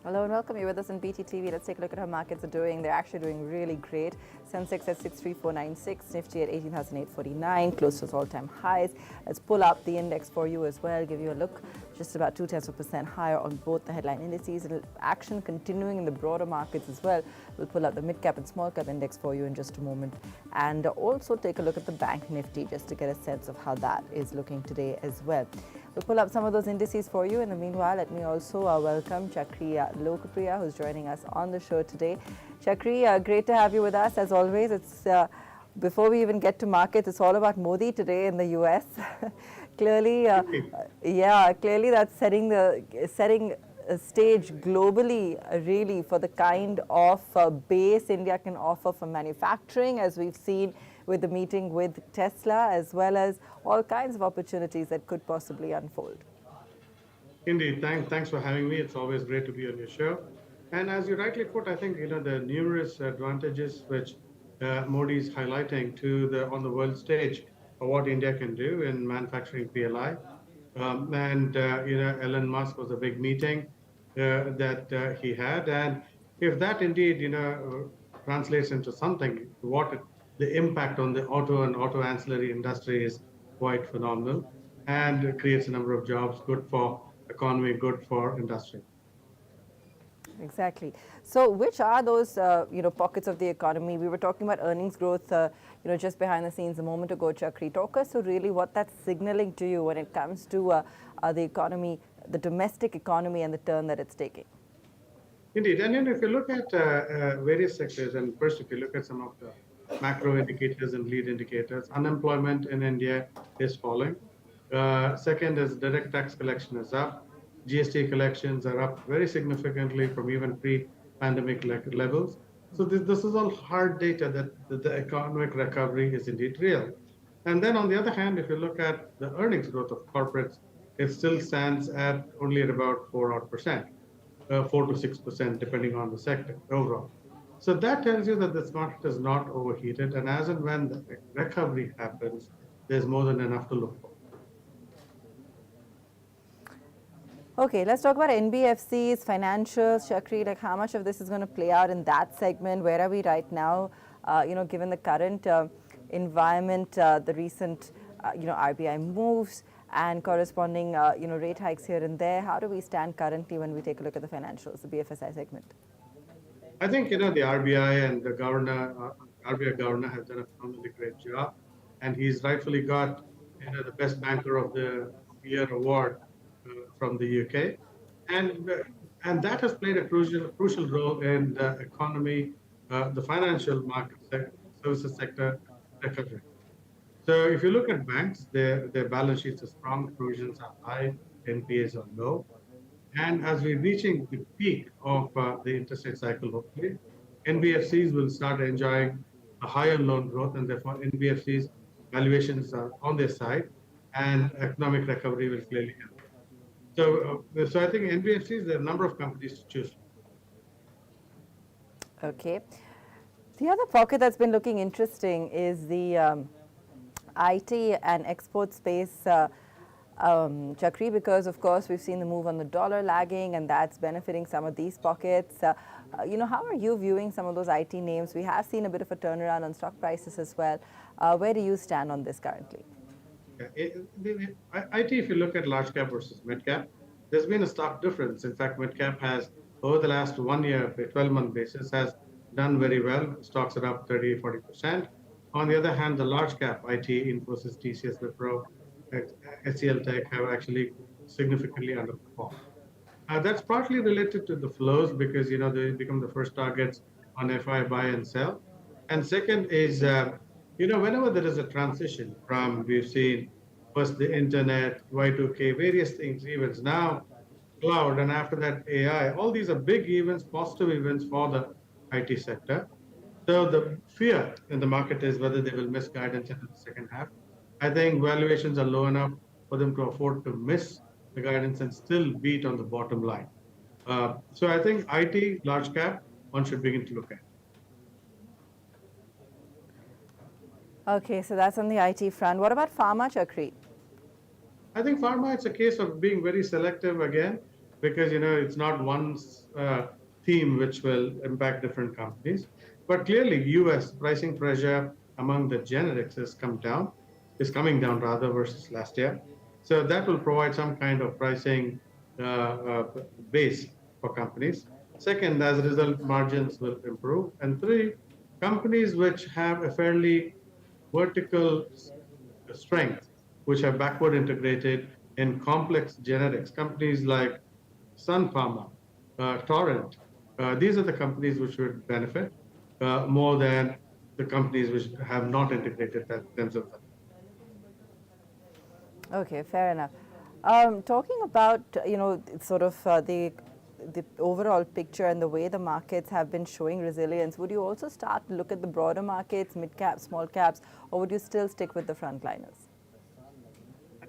Hello and welcome. You're with us on BTTV. Let's take a look at how markets are doing. They're actually doing really great. Sensex at 63496, Nifty at 18,849, close to its all-time highs. Let's pull up the index for you as well, give you a look. Just about 0.2% higher on both the headline indices. Action continuing in the broader markets as well. We'll pull up the mid-cap and small-cap index for you in just a moment. And also take a look at the bank Nifty just to get a sense of how that is looking today as well. We'll pull up some of those indices for you. In the meanwhile, let me also welcome Chakri Lokapriya, who's joining us on the show today. Chakri, great to have you with us. As always, it's before we even get to markets, it's all about Modi today in the US. Clearly, clearly that's setting a stage globally, really, for the kind of base India can offer for manufacturing, as we've seen with the meeting with Tesla, as well as all kinds of opportunities that could possibly unfold. Indeed, thanks for having me. It's always great to be on your show. And as you rightly put, I think the numerous advantages which Modi is highlighting on the world stage of what India can do in manufacturing PLI. Elon Musk was a big meeting that he had, and if that indeed translates into something, the impact on the auto and auto ancillary industry is quite phenomenal, and creates a number of jobs, good for economy, good for industry. Exactly. So, which are those pockets of the economy? We were talking about earnings growth, just behind the scenes a moment ago. Chakri, talk us through really what that's signaling to you when it comes to the economy, the domestic economy, and the turn that it's taking. Indeed, and if you look at various sectors, and first if you look at some of the macro indicators and lead indicators, unemployment in India is falling. Second is direct tax collection is up. GST collections are up very significantly from even pre-pandemic levels. So this is all hard data that the economic recovery is indeed real. And then on the other hand, if you look at the earnings growth of corporates, it still stands at only at about 4% 4 to 6%, depending on the sector overall. So that tells you that this market is not overheated, and as and when the recovery happens, there's more than enough to look for. Okay, let's talk about NBFCs, financials, Chakri. Like, how much of this is going to play out in that segment? Where are we right now? Given the current environment, the recent, RBI moves and corresponding, rate hikes here and there. How do we stand currently when we take a look at the financials, the BFSI segment? I think the RBI and the RBI governor has done a phenomenally great job, and he's rightfully got the best banker of the year award from the UK, and and that has played a crucial role in the economy, the financial market services sector recovery. So if you look at banks, their balance sheets are strong, provisions are high, NPAs are low. And as we're reaching the peak of the interest rate cycle, hopefully, NBFCs will start enjoying a higher loan growth, and therefore NBFCs valuations are on their side, and economic recovery will clearly help. So I think NBFCs, there are a number of companies to choose from. Okay. The other pocket that's been looking interesting is the IT and export space, Chakri, because of course we've seen the move on the dollar lagging, and that's benefiting some of these pockets. How are you viewing some of those IT names? We have seen a bit of a turnaround on stock prices as well. Where do you stand on this currently? IT, if you look at large cap versus mid cap, there's been a stark difference. In fact, mid cap has, over the last 1 year, a 12-month basis, has done very well. Stocks are up 30-40%. On the other hand, the large cap IT, Infosys, TCS, Wipro, HCL Tech have actually significantly underperformed. That's partly related to the flows because they become the first targets on FI buy and sell. And second is whenever there is a transition from, we've seen first the internet, Y2K, various things, events, now cloud, and after that AI. All these are big events, positive events for the IT sector. So the fear in the market is whether they will miss guidance into the second half. I think valuations are low enough for them to afford to miss the guidance and still beat on the bottom line. So I think IT, large cap, one should begin to look at. Okay, so that's on the IT front. What about pharma, Chakri? I think pharma, it's a case of being very selective again. because it's not one theme which will impact different companies. But clearly, U.S. pricing pressure among the generics is coming down rather versus last year. So that will provide some kind of pricing base for companies. Second, as a result, margins will improve. And three, companies which have a fairly vertical strength, which are backward integrated in complex generics, companies like Sun Pharma, Torrent, these are the companies which would benefit more than the companies which have not integrated themselves. Okay, fair enough. Talking about sort of the overall picture and the way the markets have been showing resilience, would you also start to look at the broader markets, mid caps, small caps, or would you still stick with the frontliners?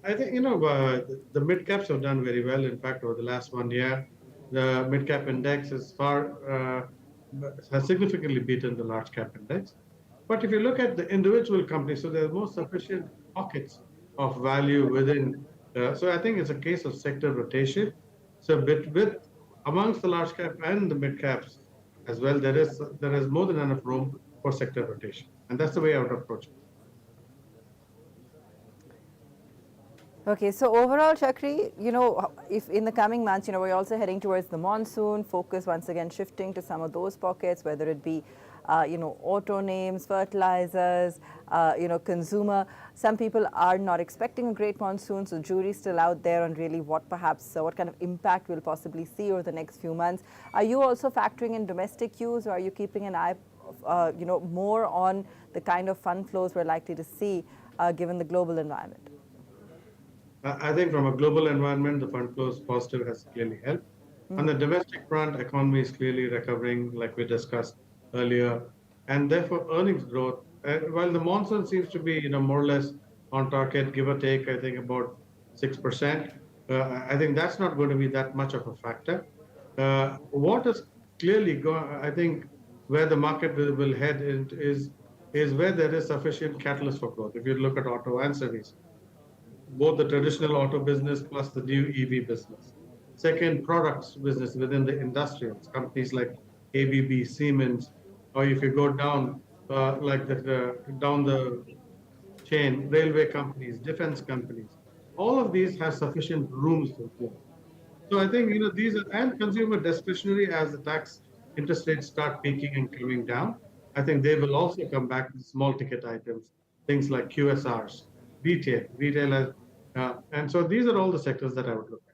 I think the mid caps have done very well. In fact, over the last 1 year, the mid cap index is far has significantly beaten the large cap index. But if you look at the individual companies, so there's more sufficient pockets of value within. So I think it's a case of sector rotation. So with amongst the large cap and the mid caps as well, there is more than enough room for sector rotation, and that's the way I would approach it. Okay, so overall, Chakri, if in the coming months, we're also heading towards the monsoon, focus once again shifting to some of those pockets, whether it be, auto names, fertilizers, consumer. Some people are not expecting a great monsoon, so jury's still out there on really what what kind of impact we'll possibly see over the next few months. Are you also factoring in domestic cues, or are you keeping an eye, more on the kind of fund flows we're likely to see, given the global environment? I think from a global environment, the fund flows positive has clearly helped. On the domestic front, economy is clearly recovering, like we discussed earlier, and therefore earnings growth. While the monsoon seems to be, more or less on target, give or take, I think about 6%. I think that's not going to be that much of a factor. What is clearly I think where the market will head is where there is sufficient catalyst for growth. If you look at auto and service, both the traditional auto business plus the new EV business. Second, products business within the industrials, companies like ABB, Siemens, or if you go down down the chain, railway companies, defense companies, all of these have sufficient rooms to grow. So I think these are and consumer discretionary as the tax interest rates start peaking and coming down. I think they will also come back to small ticket items, things like QSRs, retail, and so these are all the sectors that I would look at.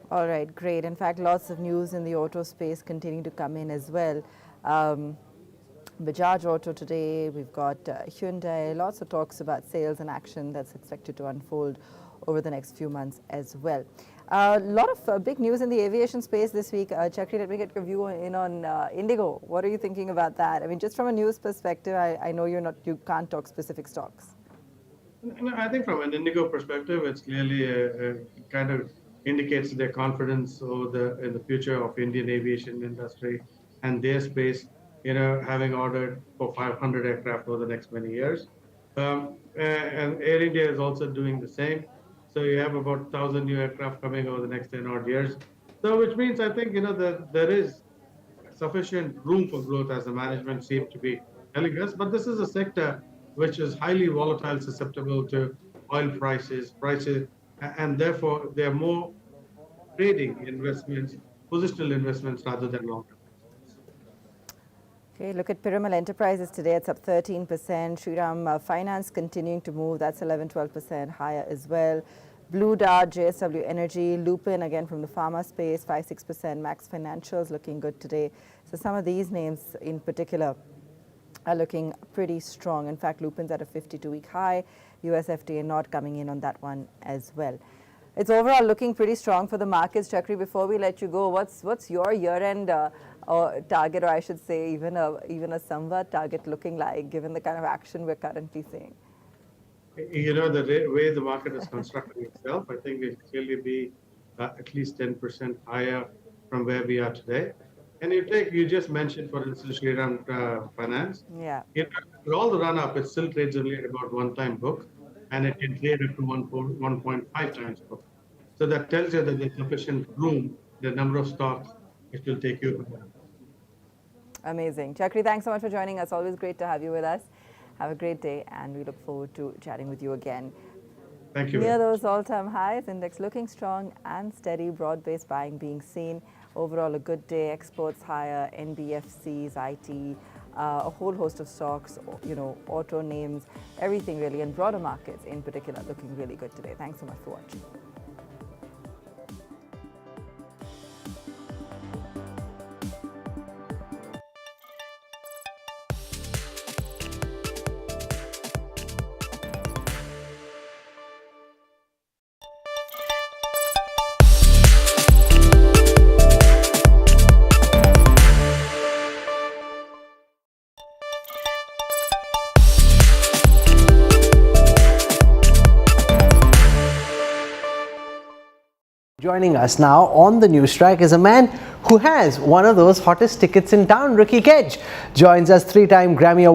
All right, great. In fact, lots of news in the auto space continue to come in as well. Bajaj Auto today, we've got Hyundai, lots of talks about sales and action that's expected to unfold over the next few months as well. A lot of big news in the aviation space this week. Chakri, let me get your view in on Indigo. What are you thinking about that? I mean, just from a news perspective, I know you can't talk specific stocks. I think from an Indigo perspective, it's clearly kind of indicates their confidence over in the future of Indian aviation industry and their space. Having ordered for 500 aircraft over the next many years, and Air India is also doing the same. So you have about 1,000 new aircraft coming over the next 10 odd years. So which means I think that there is sufficient room for growth as the management seem to be telling us. But this is a sector which is highly volatile, susceptible to oil prices, and therefore they are more trading investments, positional investments rather than long-term investments. Okay, look at Piramal Enterprises today. It's up 13%. Shriram Finance continuing to move. That's 11-12% higher as well. Blue Dart, JSW Energy, Lupin again from the pharma space, 5-6%. Max Financials looking good today. So some of these names in particular are looking pretty strong. In fact, Lupin's at a 52-week high. US FDA not coming in on that one as well. It's overall looking pretty strong for the markets. Chakri, before we let you go, what's your year-end target, or I should say even a Samvat target looking like, given the kind of action we're currently seeing? The way the market is constructing itself, I think will clearly be at least 10% higher from where we are today. And you just mentioned, for instance, Shriram Finance. Yeah. With all the run up, it still trades only at about one time book, and it can trade up to 1.5 times book. So that tells you that there's sufficient room, the number of stocks which will take you higher. Amazing. Chakri, thanks so much for joining us. Always great to have you with us. Have a great day, and we look forward to chatting with you again. Thank you. Near those all-time highs, index looking strong and steady, broad-based buying being seen. Overall, a good day. Exports higher, NBFCs, IT, a whole host of stocks, auto names, everything really, and broader markets in particular looking really good today. Thanks so much for watching. Joining us now on the News Track is a man who has one of those hottest tickets in town. Ricky Kedge joins us, three-time Grammy Award